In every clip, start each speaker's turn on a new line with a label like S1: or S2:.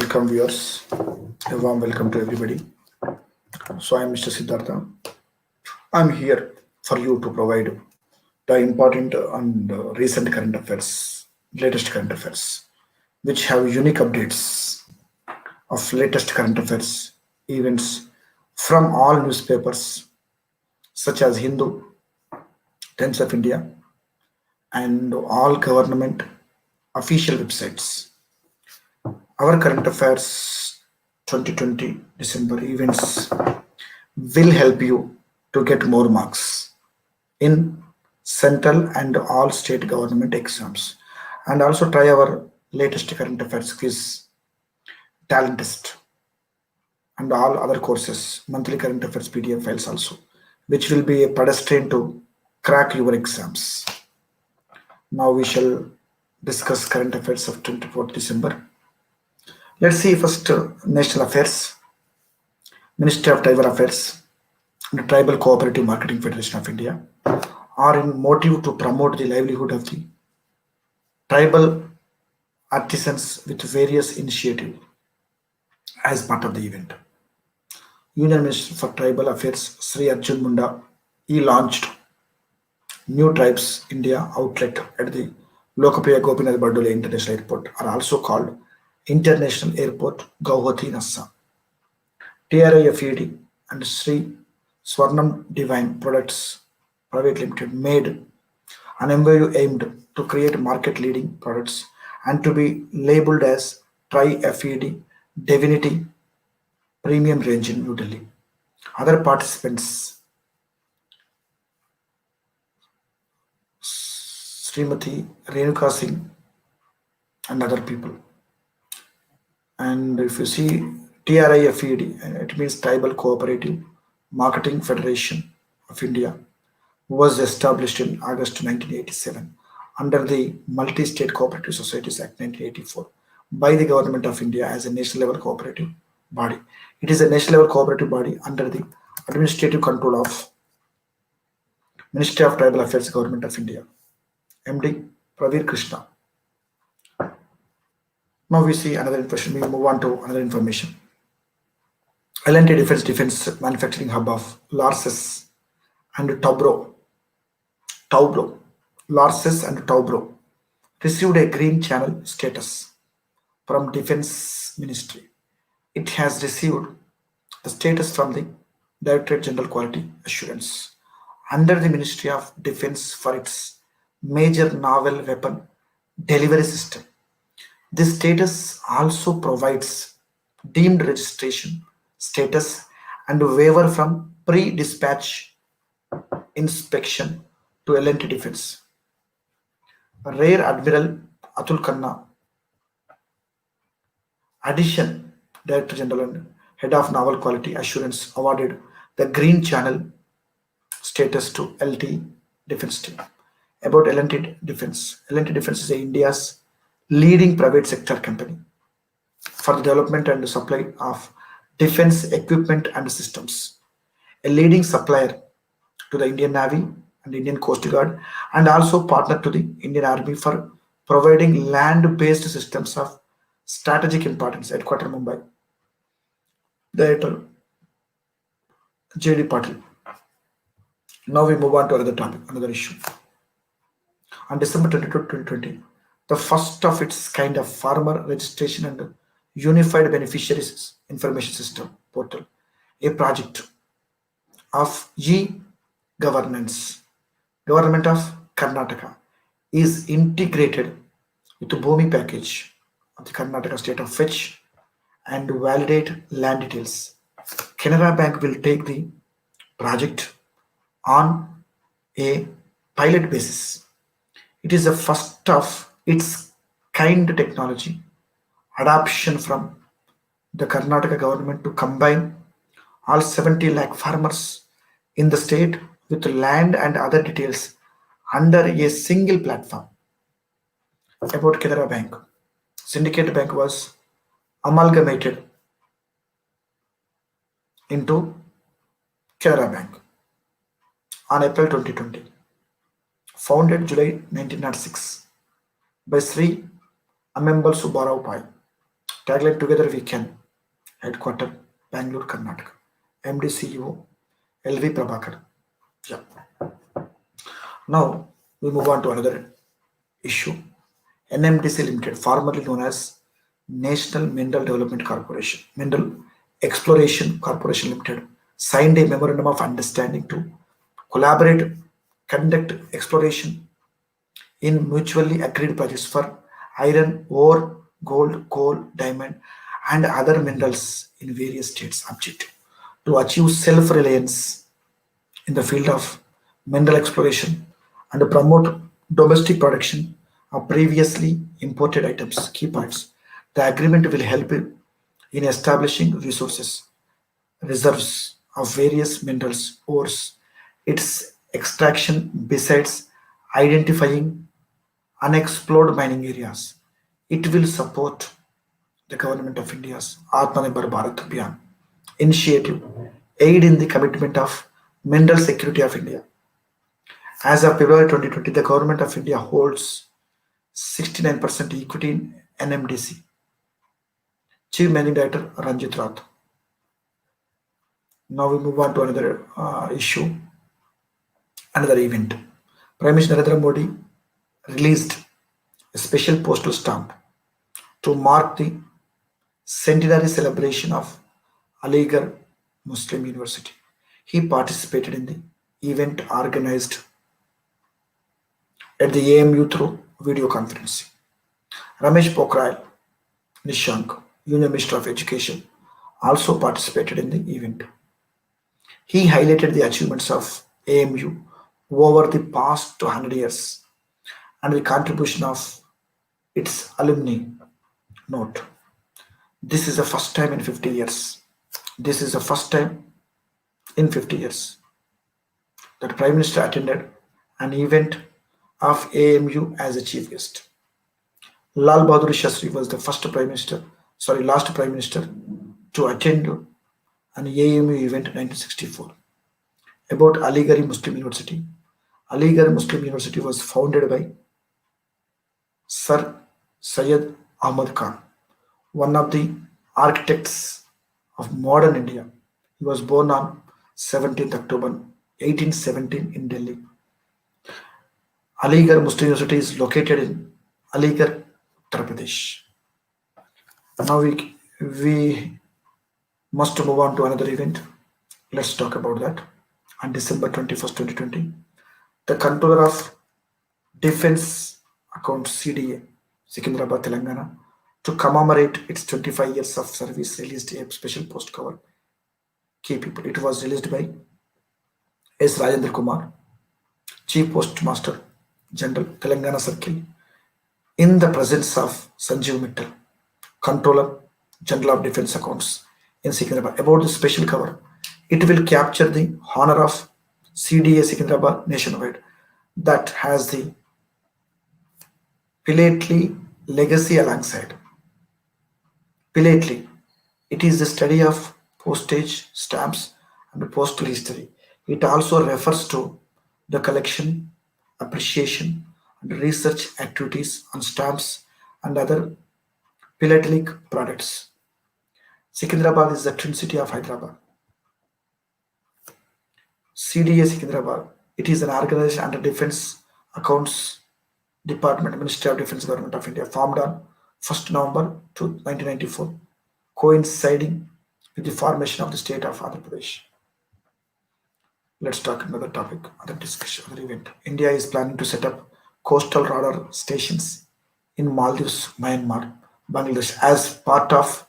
S1: Welcome, viewers. A warm welcome to everybody. So, I am Mr. Siddhartha. I'm here for you to provide the important and recent current affairs, latest current affairs, which have unique updates of latest current affairs events from all newspapers such as Hindu, Times of India, and all government official websites. Our current affairs 2020 December events will help you to get more marks in central and all state government exams, and also try our latest current affairs quiz, talent test, and all other courses monthly current affairs PDF files also, which will be a pedestrian to crack your exams. Now we shall discuss current affairs of 24th December. Let's see first national affairs. Ministry of Tribal Affairs and Tribal Cooperative Marketing Federation of India are in motive to promote the livelihood of the tribal artisans with various initiatives as part of the event. Union Minister for Tribal Affairs Sri Arjun Munda he launched New Tribes India outlet at the Lokapriya Gopinath Bardole International Airport, are also called International Airport Gauhati Nassa. TRIFED and Sri Swarnam Divine Products Private Limited made an MOU aimed to create market leading products and to be labeled as TRI-FED Divinity Premium Range in New Delhi. Other participants Srimati Renuka Singh and other people. And if you see TRIFED, it means Tribal Cooperative Marketing Federation of India, was established in August 1987 under the Multi-State Cooperative Societies Act 1984 by the Government of India as a national level cooperative body. It is a national level cooperative body under the administrative control of Ministry of Tribal Affairs, Government of India. MD Praveer Krishna. Now we see another information. We move on to another information. L&T Defense Manufacturing Hub of Larses and Taubro, Larses and Taubro received a green channel status from Defense Ministry. It has received the status from the Directorate General Quality Assurance under the Ministry of Defense for its major naval weapon delivery system. This status also provides deemed registration status and waiver from pre-dispatch inspection to L&T Defense. Rear Admiral Atul Khanna, Addition Director General and Head of Naval Quality Assurance, awarded the Green Channel status to LT Defense team. About L&T Defense. L&T Defense is India's leading private sector company for the development and supply of defense equipment and systems, a leading supplier to the Indian Navy and Indian Coast Guard, and also partner to the Indian Army for providing land-based systems of strategic importance. Headquarter Mumbai. Director J.D. Patil. Now we move on to another topic, another issue. On December 22, 2020, the first of its kind of farmer registration and unified beneficiaries information system portal, a project of e-governance, Government of Karnataka, is integrated with the Bhumi package of the Karnataka state of fetch and validate land details. Canara Bank will take the project on a pilot basis. It is the first of its kind technology adoption from the Karnataka government to combine all 70 lakh farmers in the state with land and other details under a single platform. About Canara Bank. Syndicate Bank was amalgamated into Canara Bank on April 2020. Founded July 1906 by Sri Amembal Subbarao Pai, Tagline Together We Can. Headquarter Bangalore, Karnataka. MD CEO LV Prabhakar. Yeah. Now we move on to another issue. NMDC Limited, formerly known as National Mineral Development Corporation, Mineral Exploration Corporation Limited, signed a memorandum of understanding to collaborate, conduct exploration in mutually agreed projects for iron ore, gold, coal, diamond, and other minerals in various states. Objective to achieve self-reliance in the field of mineral exploration and to promote domestic production of previously imported items. Key points. The agreement will help in establishing resources, reserves of various minerals, ores, its extraction besides identifying unexplored mining areas. It will support the Government of India's Atmanirbhar Bharat Abhiyan initiative, aid in the commitment of mineral security of India. As of February 2020, the Government of India holds 69% equity in NMDC. Chief Managing Director Ranjit Rath. Now we move on to another issue, another event. Prime Minister Narendra Modi released a special postal stamp to mark the centenary celebration of Aligarh Muslim University. He participated in the event organized at the AMU through video conferencing. Ramesh Pokhriyal Nishank, Union Minister of Education, also participated in the event. He highlighted the achievements of AMU over the past 200 years and the contribution of its alumni. Note, this is the first time in 50 years. This is the first time in 50 years that Prime Minister attended an event of AMU as a chief guest. Lal Bahadur Shastri was the last Prime Minister to attend an AMU event in 1964. About Aligarh Muslim University. Aligarh Muslim University was founded by Sir Syed Ahmad Khan, one of the architects of modern India. He was born on 17th October 1817 in Delhi. Aligarh Muslim University is located in Aligarh, Uttar Pradesh. Now we must move on to another event. Let's talk about that. On December 21st, 2020, the controller of Defense Account CDA, Secunderabad, Telangana, to commemorate its 25 years of service, released a special post cover. Key people. It was released by S. Rajendra Kumar, Chief Postmaster General, Telangana Circle, in the presence of Sanjeev Mittal, Controller General of Defense Accounts in Secunderabad. About the special cover, it will capture the honor of CDA Secunderabad nationwide that has the Philately legacy alongside. Philately, it is the study of postage stamps and postal history. It also refers to the collection, appreciation, and research activities on stamps and other philatelic products. Secunderabad is the twin city of Hyderabad. CDA Secunderabad. It is an organization under Defense Accounts Department, Ministry of Defense, Government of India, formed on 1st November 1994, coinciding with the formation of the state of Andhra Pradesh. Let's talk another topic, other discussion, other event. India is planning to set up coastal radar stations in Maldives, Myanmar, Bangladesh as part of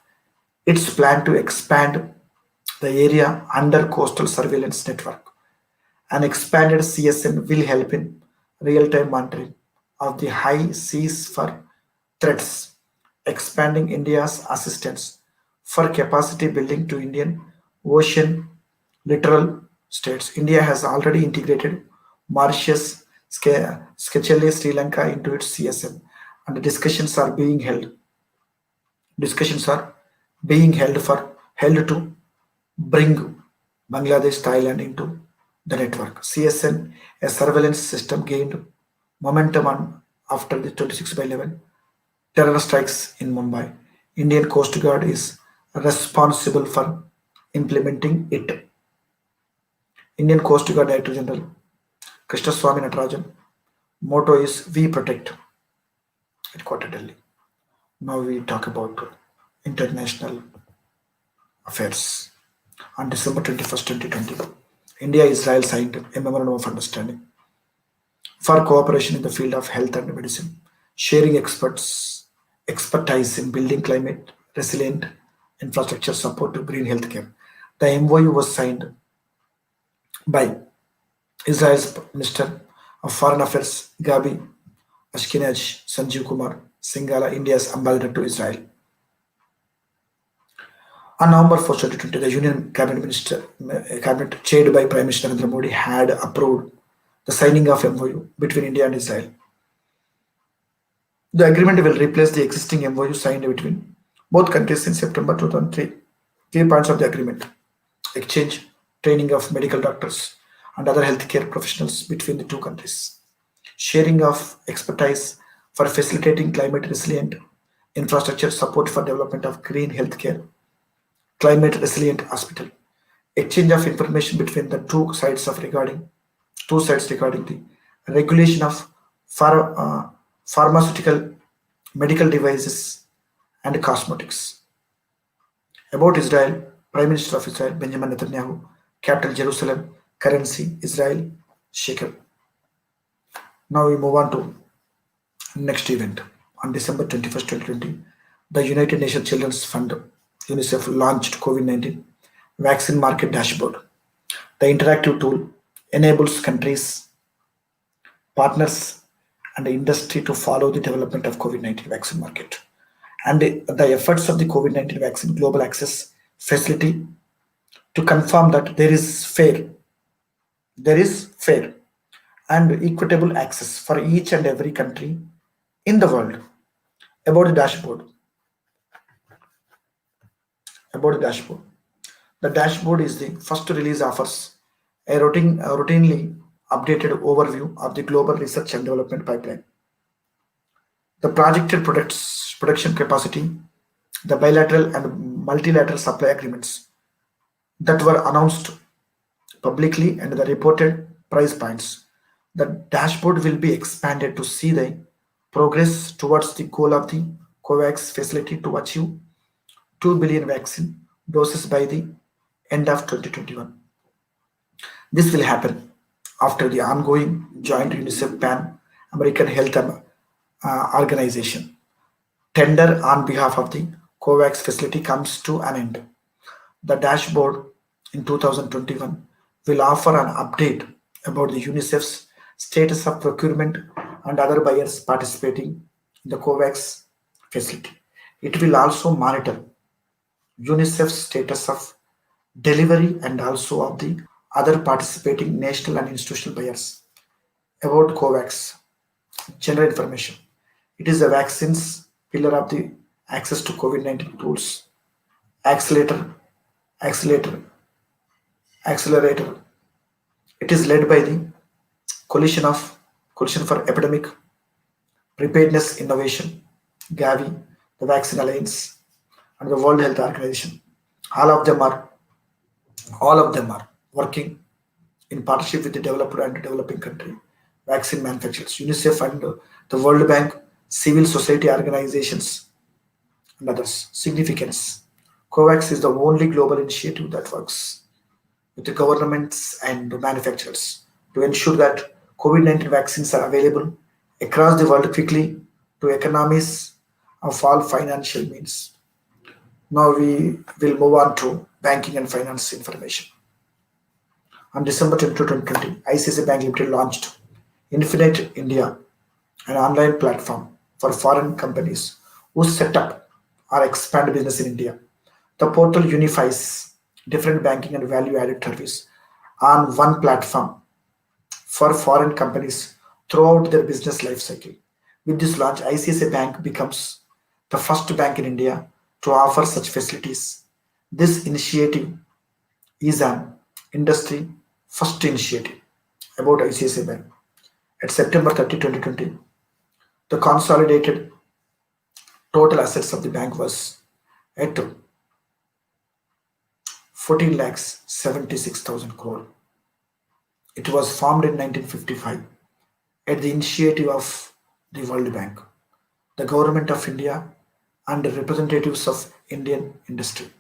S1: its plan to expand the area under coastal surveillance network. An expanded CSN will help in real-time monitoring of the high seas for threats, expanding India's assistance for capacity building to Indian Ocean littoral states. India has already integrated Mauritius, Seychelles, Sri Lanka into its CSN, and discussions are being held to bring Bangladesh, Thailand into the network. CSN, a surveillance system, gained momentum after the 26/11 terror strikes in Mumbai. Indian Coast Guard is responsible for implementing it. Indian Coast Guard Director General Krishnaswamy Natarajan motto is "We Protect" at Quarter Delhi. Now we talk about international affairs. On December 21st, 2020, India-Israel signed a memorandum of understanding for cooperation in the field of health and medicine, sharing expertise in building climate resilient infrastructure support to green healthcare. The MOU was signed by Israel's Minister of Foreign Affairs Gabi Ashkenazi Sanjeev Kumar Singhala, India's ambassador to Israel. On November 1st, 2020, the Union Cabinet chaired by Prime Minister Narendra Modi had approved the signing of MOU between India and Israel. The agreement will replace the existing MOU signed between both countries in September 2003. Key points of the agreement: exchange, training of medical doctors and other healthcare professionals between the two countries, sharing of expertise for facilitating climate resilient infrastructure support for development of green healthcare, climate resilient hospital, exchange of information between the two sides regarding the regulation of pharmaceutical, medical devices, and cosmetics. About Israel, Prime Minister of Israel Benjamin Netanyahu, capital Jerusalem, currency Israel shekel. Now we move on to next event. On December 21st, 2020, the United Nations Children's Fund UNICEF launched COVID-19 vaccine market dashboard. The interactive tool enables countries, partners, and the industry to follow the development of COVID-19 vaccine market and the efforts of the COVID-19 vaccine global access facility to confirm that there is fair and equitable access for each and every country in the world. About the dashboard, about the dashboard. The dashboard is the first release offers a routinely updated overview of the global research and development pipeline, the projected production capacity, the bilateral and multilateral supply agreements that were announced publicly, and the reported price points. The dashboard will be expanded to see the progress towards the goal of the COVAX facility to achieve 2 billion vaccine doses by the end of 2021. This will happen after the ongoing joint UNICEF Pan American Health Organization tender on behalf of the COVAX facility comes to an end. The dashboard in 2021 will offer an update about the UNICEF's status of procurement and other buyers participating in the COVAX facility. It will also monitor UNICEF's status of delivery and also of the other participating national and institutional buyers. About COVAX, general information. It is the vaccine's pillar of the access to COVID-19 tools, accelerator, accelerator, accelerator. It is led by the Coalition for Epidemic Preparedness Innovation, Gavi, the Vaccine Alliance, and the World Health Organization. All of them are all of them are working in partnership with the developed and developing country vaccine manufacturers, UNICEF and the World Bank, civil society organizations, and others. Significance: COVAX is the only global initiative that works with the governments and the manufacturers to ensure that COVID-19 vaccines are available across the world quickly to economies of all financial means. Now we will move on to banking and finance information. On December 22, 2020, ICICI Bank Limited launched Infinite India, an online platform for foreign companies who set up or expand business in India. The portal unifies different banking and value-added service on one platform for foreign companies throughout their business life cycle. With this launch, ICICI Bank becomes the first bank in India to offer such facilities. This initiative is an industry first initiative. About ICICI Bank. At September 30, 2020, the consolidated total assets of the bank was at 14 lakhs 76,000 crore. It was formed in 1955 at the initiative of the World Bank, the Government of India, and the representatives of Indian industry.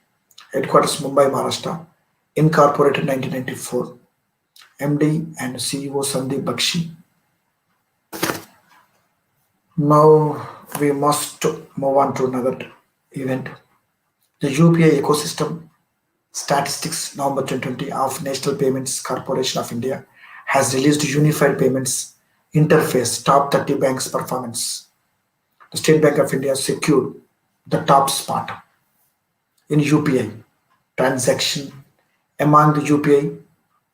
S1: Headquarters Mumbai, Maharashtra, incorporated 1994. MD and CEO Sandeep Bakshi. Now we must move on to another event. The UPI ecosystem statistics November 2020 of National Payments Corporation of India has released Unified Payments Interface Top 30 Banks Performance. The State Bank of India secured the top spot in UPI transaction among the UPI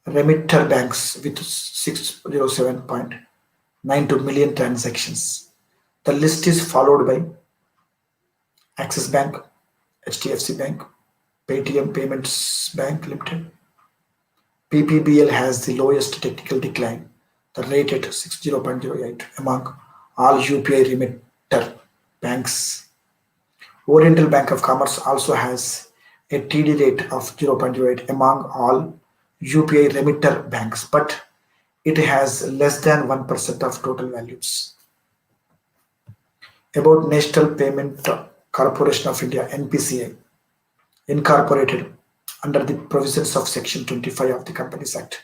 S1: remitter banks with 607.92 million transactions. The list is followed by Axis Bank, HDFC Bank, Paytm Payments Bank Limited. PPBL has the lowest technical decline, the rate at 60.08 among all UPI remitter banks. Oriental Bank of Commerce also has a TD rate of 0.08 among all UPI remitter banks, but it has less than 1% of total values. About National Payment Corporation of India (NPCI), incorporated under the provisions of Section 25 of the Companies Act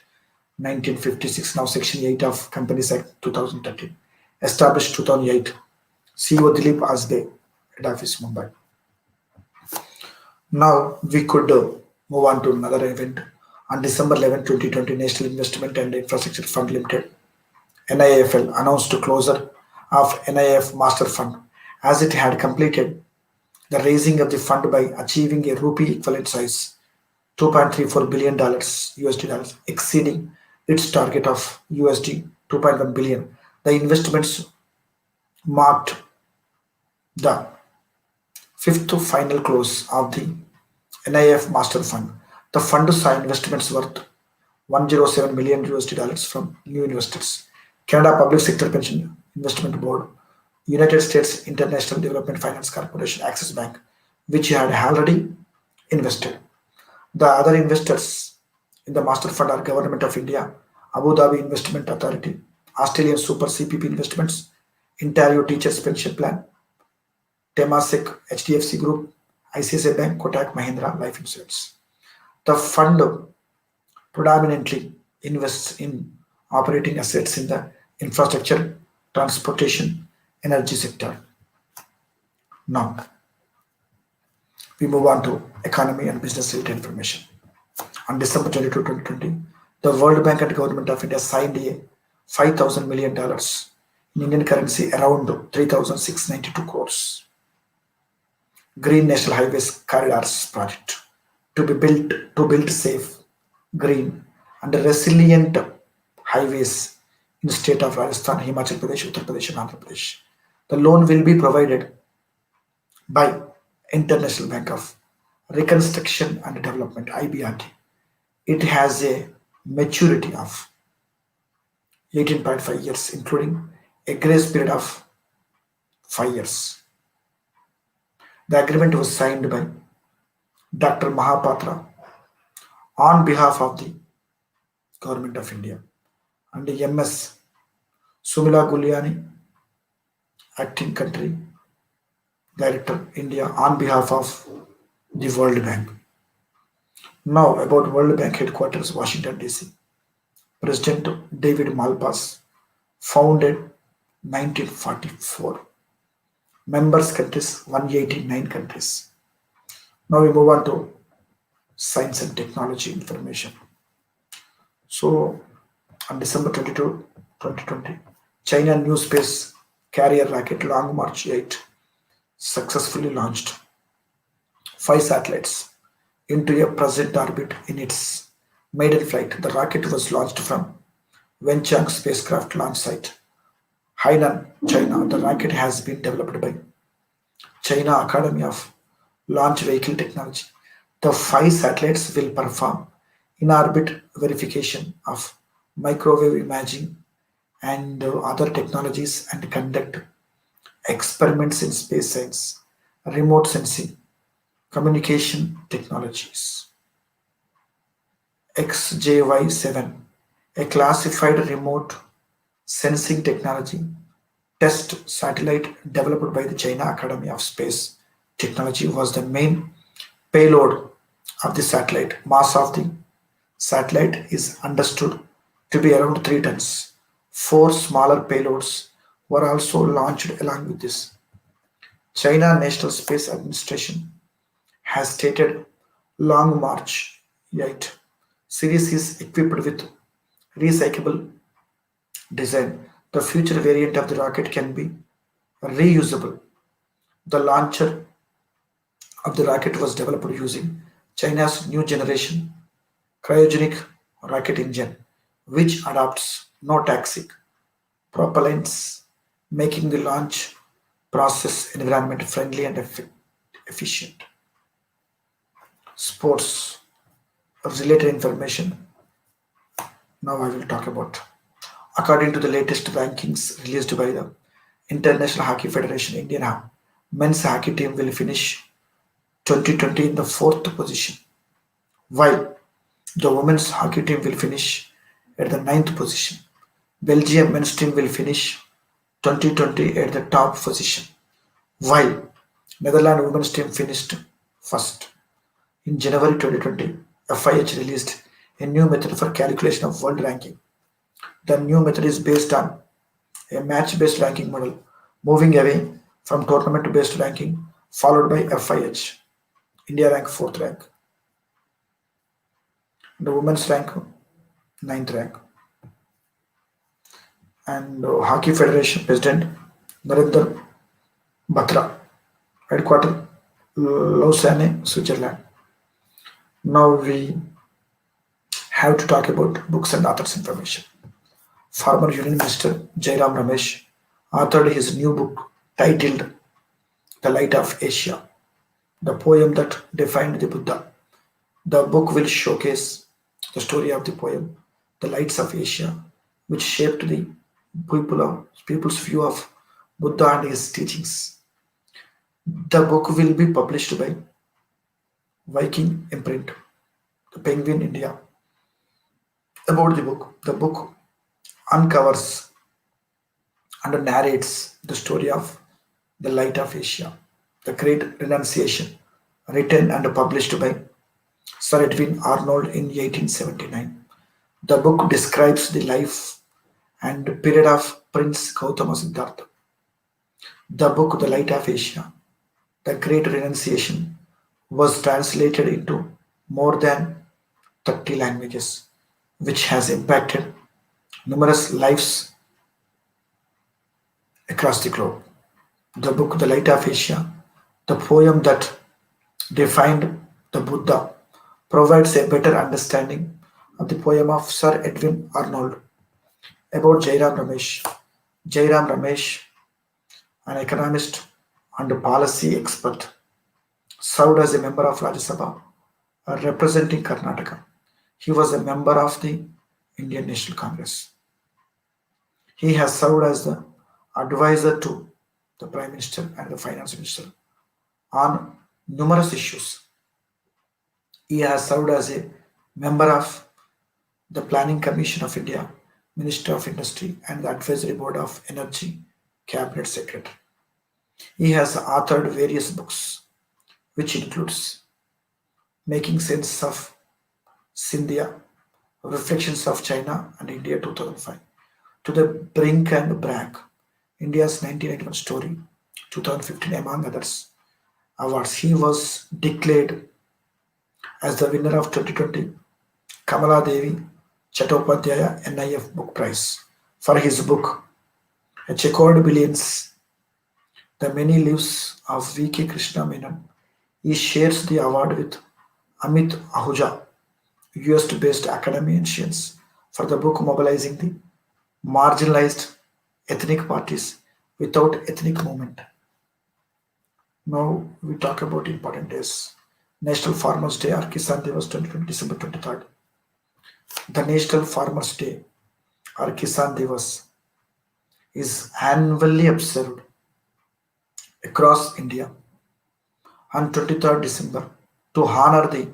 S1: 1956, now Section 8 of Companies Act 2013, established 2008. CEO Dilip Asbe, Head Office Mumbai. Now we could move on to another event. On December 11, 2020, National Investment and Infrastructure Fund Limited (NIFL) announced the closure of NIF Master Fund as it had completed the raising of the fund by achieving a rupee equivalent size $2.34 billion USD dollars, exceeding its target of USD 2.1 billion. The investments marked the fifth to final close of the NIF Master Fund. The fund saw investments worth 107 million USD dollars from new investors: Canada Public Sector Pension Investment Board, United States International Development Finance Corporation, Axis Bank, which had already invested. The other investors in the master fund are Government of India, Abu Dhabi Investment Authority, Australian Super CPP Investments, Ontario Teachers Pension Plan, Temasek HDFC Group, ICICI Bank, Kotak Mahindra Life Insurance. The fund predominantly invests in operating assets in the infrastructure, transportation, energy sector. Now we move on to economy and business related information. On December 22, 2020, the World Bank and Government of India signed a $5,000 million in Indian currency, around 3,692 crores, Green National Highways Corridors project to build safe, green, and resilient highways in the state of Rajasthan, Himachal Pradesh, Uttar Pradesh, and Andhra Pradesh. The loan will be provided by International Bank of Reconstruction and Development (IBRD). It has a maturity of 18.5 years, including a grace period of 5 years. The agreement was signed by Dr. Mahapatra on behalf of the Government of India and MS Sumila Guliani, acting country director, India, on behalf of the World Bank. Now about World Bank headquarters, Washington DC. President David Malpass, founded 1944. Members countries 189 countries. Now we move on to science and technology information. So on December 22, 2020, China New Space Carrier rocket Long March 8 successfully launched 5 satellites into a present orbit in its maiden flight. The rocket was launched from Wenchang spacecraft launch site, Hainan, China. The rocket has been developed by China Academy of Launch Vehicle Technology. The 5 satellites will perform in-orbit verification of microwave imaging and other technologies and conduct experiments in space science, remote sensing, communication technologies. XJY-7, a classified remote sensing technology test satellite developed by the China Academy of Space Technology, was the main payload of the satellite. Mass of the satellite is understood to be around 3 tons. Four smaller payloads were also launched along with this. China National Space Administration has stated Long March 8 series is equipped with recyclable design. The future variant of the rocket can be reusable. The launcher of the rocket was developed using China's new generation cryogenic rocket engine, which adopts no toxic propellants, making the launch process environment friendly and efficient. Sports related information now I will talk about. According to the latest rankings released by the International Hockey Federation, Indian men's hockey team will finish 2020 in the fourth position, while the women's hockey team will finish at the ninth position. Belgium men's team will finish 2020 at the top position, while Netherlands women's team finished first. In January 2020, FIH released a new method for calculation of world ranking. The new method is based on a match-based ranking model, moving away from tournament-based ranking, followed by FIH. India rank 4th rank, the women's rank 9th rank, and Hockey Federation President Narendra Batra, headquarter Lausanne, Switzerland. Now we have to talk about books and authors information. Former Union Minister Jairam Ramesh authored his new book titled The Light of Asia, the poem that defined the Buddha. The book will showcase the story of the poem, The Lights of Asia, which shaped the people's view of Buddha and his teachings. The book will be published by Viking Imprint, the Penguin India. About the book uncovers and narrates the story of the Light of Asia, the Great Renunciation, written and published by Sir Edwin Arnold in 1879. The book describes the life and period of Prince Gautama Siddhartha. The book The Light of Asia, The Great Renunciation, was translated into more than 30 languages, which has impacted numerous lives across the globe. The book The Light of Asia, the poem that defined the Buddha, provides a better understanding of the poem of Sir Edwin Arnold. About Jairam Ramesh. Jairam Ramesh, an economist and policy expert, served as a member of Rajya Sabha representing Karnataka. He was a member of the Indian National Congress. He has served as the advisor to the Prime Minister and the Finance Minister on numerous issues. He has served as a member of the Planning Commission of India, Minister of Industry, and the Advisory Board of Energy Cabinet Secretary. He has authored various books, which includes Making Sense of Scindia, Reflections of China and India 2005, To the Brink and Bragg, India's 1991 Story, 2015, among others awards. He was declared as the winner of 2020 Kamala Devi Chattopadhyaya NIF Book Prize for his book A Checkered Billions, The Many Lives of V.K. Krishna Menon. He shares the award with Amit Ahuja, US-based academicians, for the book Mobilizing the Marginalized Ethnic Parties Without Ethnic Movement. Now we talk about important days. National Farmers Day or Kisan Day was 2020, December 23rd. The National Farmers Day or Kisan Divas is annually observed across India on 23rd December to honor the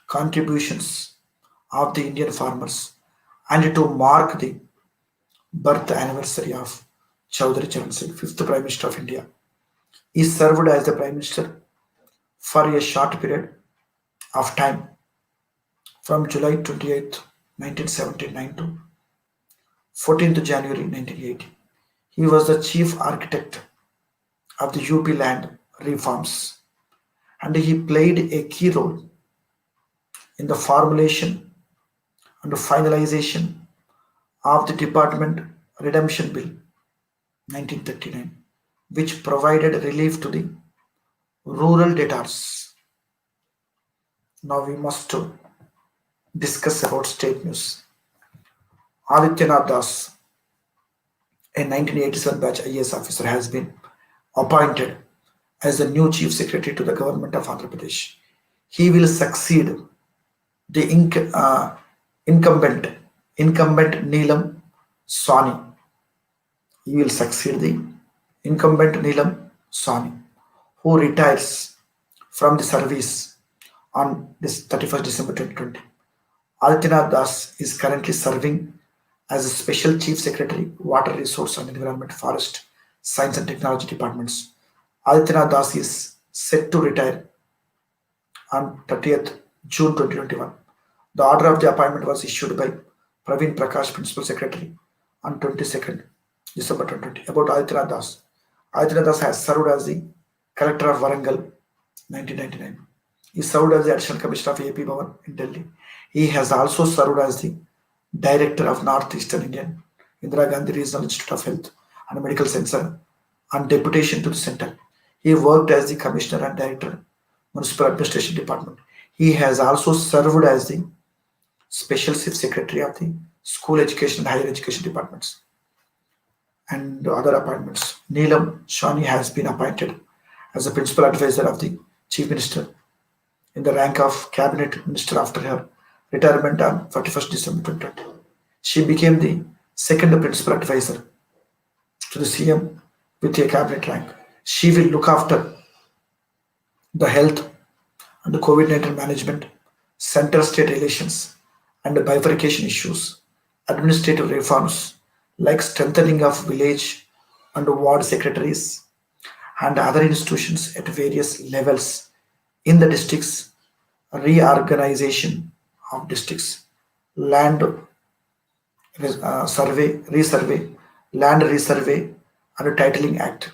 S1: contributions of the Indian farmers and to mark the birth anniversary of Chaudhary Charan Singh, fifth Prime Minister of India. He served as the Prime Minister for a short period of time from July 28th, 1979 to 14th January 1980. He was the chief architect of the UP land reforms and he played a key role in the formulation and finalization of the Department Redemption Bill 1939, which provided relief to the rural debtors. Now we must discuss about state news. Adityanath Das, a 1987 batch IAS officer, has been appointed as the new chief secretary to the government of Andhra Pradesh. He will succeed the incumbent Neelam Sawhney. He will succeed the incumbent Neelam Sawhney, who retires from the service on this 31st December 2020. Adityanath Das is currently serving as a Special Chief Secretary, Water Resource and Environment, Forest, Science and Technology Departments. Adityanath Das is set to retire on 30th June 2021. The order of the appointment was issued by Praveen Prakash, Principal Secretary, on 22nd December 2020. About Adityanath Das. Adityanath Das has served as the Collector of Warangal 1999. He served as the Additional Commissioner of AP Bhavan in Delhi. He has also served as the Director of Northeastern Indian Indira Gandhi Regional Institute of Health and Medical Center on deputation to the center. He worked as the Commissioner and Director, Municipal Administration Department. He has also served as the Special Chief Secretary of the School Education and Higher Education Departments and other appointments. Neelam Sawhney has been appointed as the Principal Advisor of the Chief Minister in the rank of Cabinet Minister after her retirement on 31st December 2020. She became the second Principal Advisor to the CM with a cabinet rank. She will look after the health and the COVID-19 management, center-state relations, and the bifurcation issues, administrative reforms like strengthening of village and ward secretaries and other institutions at various levels in the districts, reorganization of districts, land resurvey, land resurvey, and Titling Act.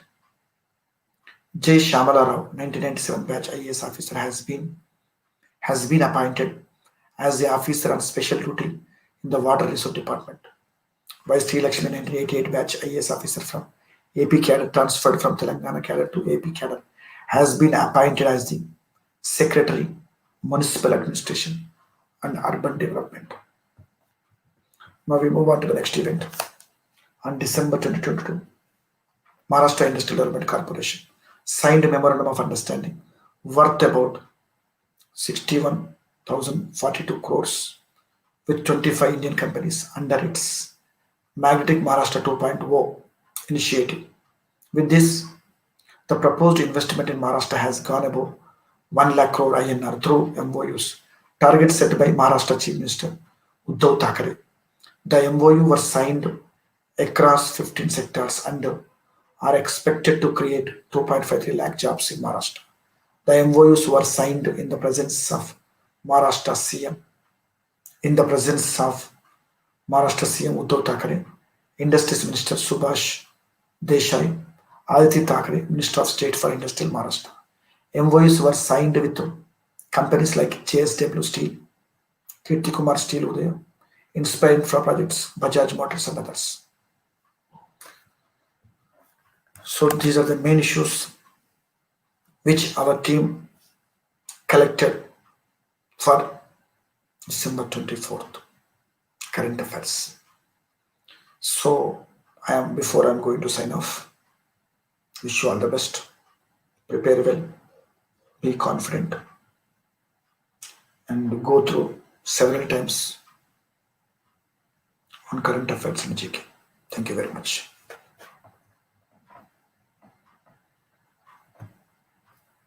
S1: J. Shamala Rao, 1997 batch IAS officer, has been appointed as the officer on special duty in the Water Resource Department. Vice Sri Lakshmi, 1988 batch IAS officer from AP cadre, transferred from Telangana cadre to AP cadre, has been appointed as the Secretary, Municipal Administration and Urban Development. Now we move on to the next event. On December 2022, Maharashtra Industrial Development Corporation signed a memorandum of understanding worth about 61,042 crores with 25 Indian companies under its Magnetic Maharashtra 2.0 initiative. With this, the proposed investment in Maharashtra has gone above 1 lakh crore INR through MOUs, target set by Maharashtra Chief Minister Uddhav Thackeray. The MOU was signed across 15 sectors and are expected to create 2.53 lakh jobs in Maharashtra. The MOUs were signed in the presence of Maharashtra CM, in the presence of Maharashtra CM Uddhav Thackeray, Industries Minister Subhash Desai, Aditya Thackeray, Minister of State for Industrial Maharashtra. MOUs were signed with companies like JSW Steel, Kirti Kumar Steel Udaya, Inspire Infra Projects, Bajaj Motors and others. So these are the main issues which our team collected for December 24th, current affairs. So before I'm going to sign off, wish you all the best. Prepare well, be confident, and go through several times on current affairs in GK. Thank you very much.